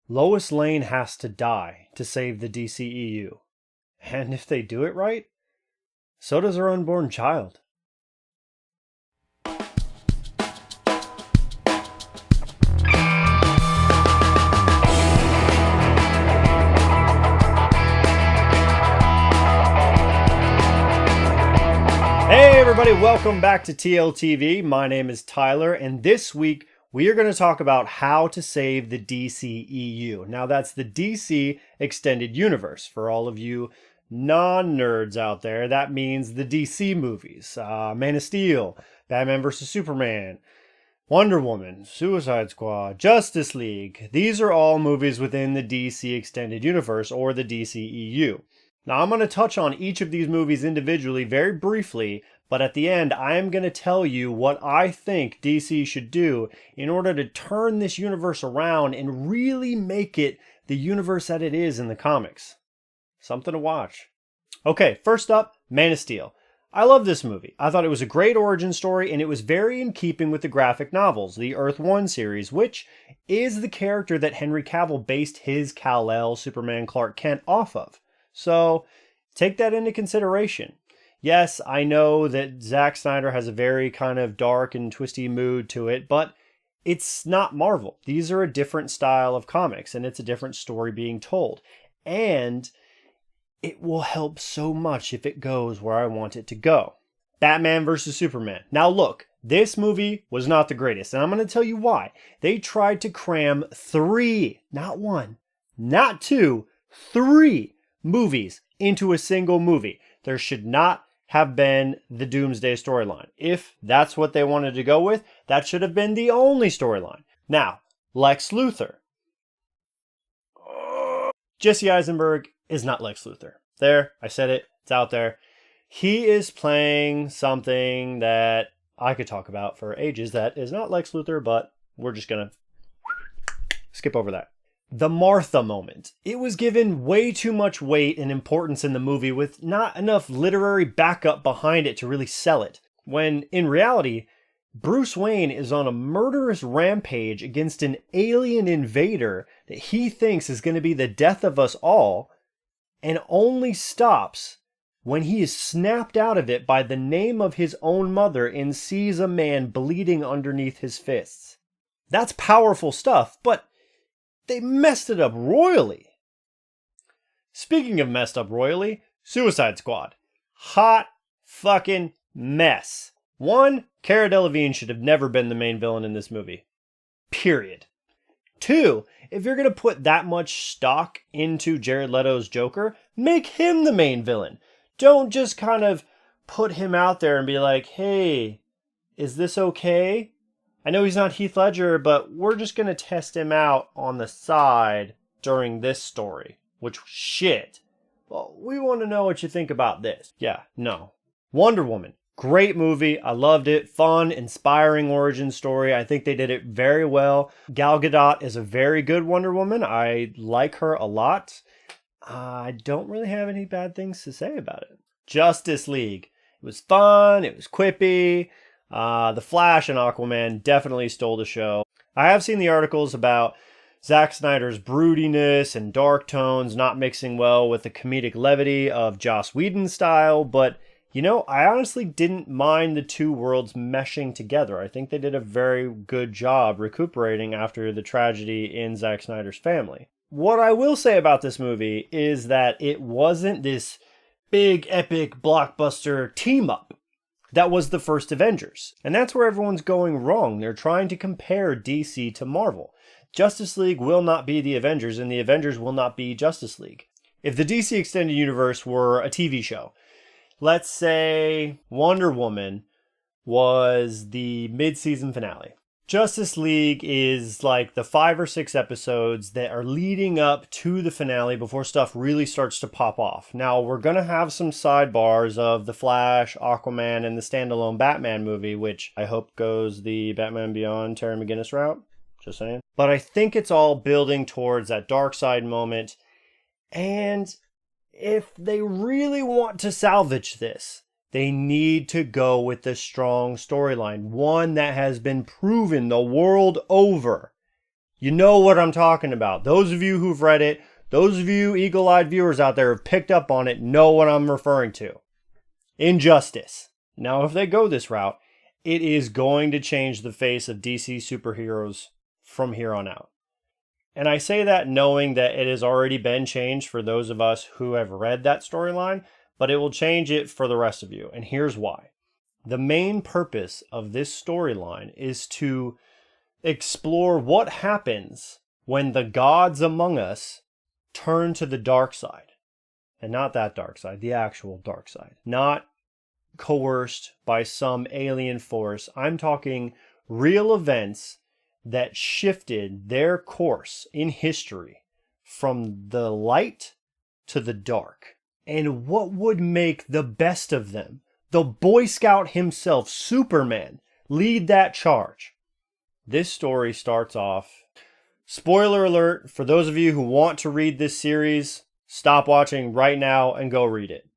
Lois Lane has to die to save the DCEU. And if they do it right, so does her unborn child. Hey everybody, welcome back to TLTV. My name is Tyler, and this week we are going to talk about how to save the DCEU. Now that's the DC Extended Universe. For all of you non-nerds out there, that means the DC movies. Man of Steel, Batman vs. Superman, Wonder Woman, Suicide Squad, Justice League. These are all movies within the DC Extended Universe, or the DCEU. Now, I'm going to touch on each of these movies individually very briefly, but at the end, I am going to tell you what I think DC should do in order to turn this universe around and really make it the universe that it is in the comics. Something to watch. Okay, first up, Man of Steel. I love this movie. I thought it was a great origin story, and it was very in keeping with the graphic novels, the Earth 1 series, which is the character that Henry Cavill based his Kal-El Superman Clark Kent off of. So take that into consideration. Yes, I know that Zack Snyder has a very kind of dark and twisty mood to it, but it's not Marvel. These are a different style of comics, and it's a different story being told. And it will help so much if it goes where I want it to go. Batman vs. Superman. Now look, this movie was not the greatest, and I'm going to tell you why. They tried to cram 3, not 1, not 2, 3 movies into a single movie. There should not have been the Doomsday storyline. If that's what they wanted to go with, that should have been the only storyline. Now, Lex Luthor. Jesse Eisenberg is not Lex Luthor. There, I said it. It's out there. He is playing something that I could talk about for ages that is not Lex Luthor, but we're just going to skip over that. The Martha moment. It was given way too much weight and importance in the movie with not enough literary backup behind it to really sell it. When, in reality, Bruce Wayne is on a murderous rampage against an alien invader that he thinks is going to be the death of us all, and only stops when he is snapped out of it by the name of his own mother and sees a man bleeding underneath his fists. That's powerful stuff, but they messed it up royally. Speaking of messed up royally, Suicide Squad. Hot fucking mess. 1, Cara Delevingne should have never been the main villain in this movie. Period. 2, if you're going to put that much stock into Jared Leto's Joker, make him the main villain. Don't just kind of put him out there and be like, hey, is this okay? I know he's not Heath Ledger, but we're just going to test him out on the side during this story. Which, shit. Well, we want to know what you think about this. Yeah, no. Wonder Woman. Great movie. I loved it. Fun, inspiring origin story. I think they did it very well. Gal Gadot is a very good Wonder Woman. I like her a lot. I don't really have any bad things to say about it. Justice League. It was fun. It was quippy. The Flash and Aquaman definitely stole the show. I have seen the articles about Zack Snyder's broodiness and dark tones not mixing well with the comedic levity of Joss Whedon's style, but you know, I honestly didn't mind the two worlds meshing together. I think they did a very good job recuperating after the tragedy in Zack Snyder's family. What I will say about this movie is that it wasn't this big, epic, blockbuster team-up that was the first Avengers. And that's where everyone's going wrong. They're trying to compare DC to Marvel. Justice League will not be the Avengers, and the Avengers will not be Justice League. If the DC Extended Universe were a TV show, let's say Wonder Woman was the mid-season finale. Justice League is like the 5 or 6 episodes that are leading up to the finale before stuff really starts to pop off. Now, we're going to have some sidebars of The Flash, Aquaman, and the standalone Batman movie, which I hope goes the Batman Beyond Terry McGinnis route. Just saying. But I think it's all building towards that dark side moment. And if they really want to salvage this, they need to go with the strong storyline, one that has been proven the world over. You know what I'm talking about. Those of you who've read it, those of you eagle-eyed viewers out there who've picked up on it, know what I'm referring to. Injustice. Now, if they go this route, it is going to change the face of DC superheroes from here on out. And I say that knowing that it has already been changed for those of us who have read that storyline, but it will change it for the rest of you. And here's why. The main purpose of this storyline is to explore what happens when the gods among us turn to the dark side. And not that dark side, the actual dark side. Not coerced by some alien force. I'm talking real events that shifted their course in history from the light to the dark. And what would make the best of them, the Boy Scout himself, Superman, lead that charge? This story starts off. Spoiler alert, for those of you who want to read this series, stop watching right now and go read it.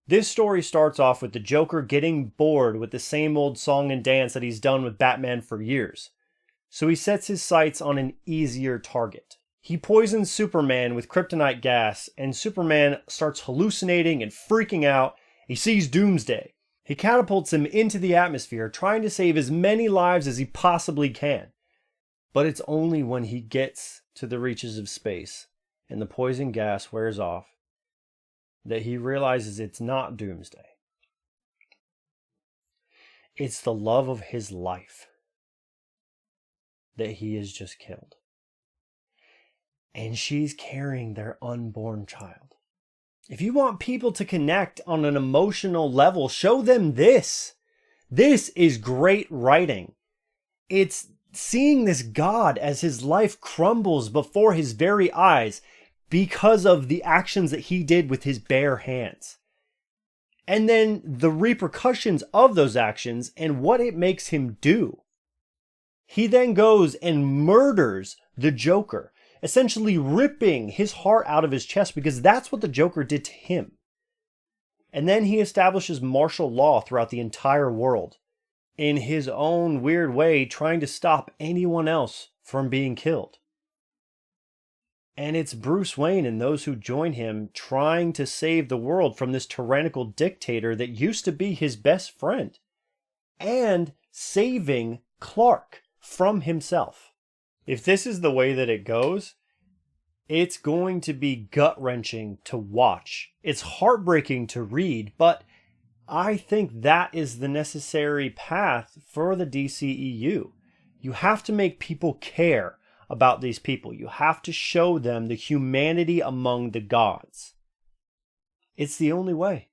This story starts off with the Joker getting bored with the same old song and dance that he's done with Batman for years. So he sets his sights on an easier target. He poisons Superman with kryptonite gas, and Superman starts hallucinating and freaking out. He sees Doomsday. He catapults him into the atmosphere, trying to save as many lives as he possibly can. But it's only when he gets to the reaches of space and the poison gas wears off that he realizes it's not Doomsday. It's the love of his life that he has just killed. And she's carrying their unborn child. If you want people to connect on an emotional level, show them this. This is great writing. It's seeing this God as his life crumbles before his very eyes because of the actions that he did with his bare hands. And then the repercussions of those actions and what it makes him do. He then goes and murders the Joker, essentially ripping his heart out of his chest because that's what the Joker did to him. And then he establishes martial law throughout the entire world, in his own weird way, trying to stop anyone else from being killed. And it's Bruce Wayne and those who join him trying to save the world from this tyrannical dictator that used to be his best friend, and saving Clark from himself. If this is the way that it goes, it's going to be gut-wrenching to watch. It's heartbreaking to read, but I think that is the necessary path for the DCEU. You have to make people care about these people. You have to show them the humanity among the gods. It's the only way.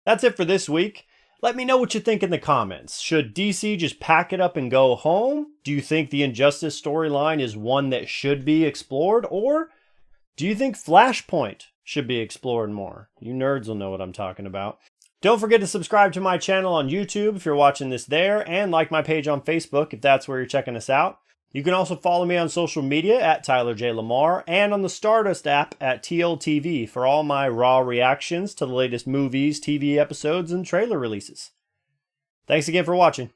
That's it for this week. Let me know what you think in the comments. Should DC just pack it up and go home? Do you think the Injustice storyline is one that should be explored? Or do you think Flashpoint should be explored more? You nerds will know what I'm talking about. Don't forget to subscribe to my channel on YouTube if you're watching this there, and like my page on Facebook if that's where you're checking us out. You can also follow me on social media at Tyler J. Lamar and on the Stardust app at TLTV for all my raw reactions to the latest movies, TV episodes, and trailer releases. Thanks again for watching.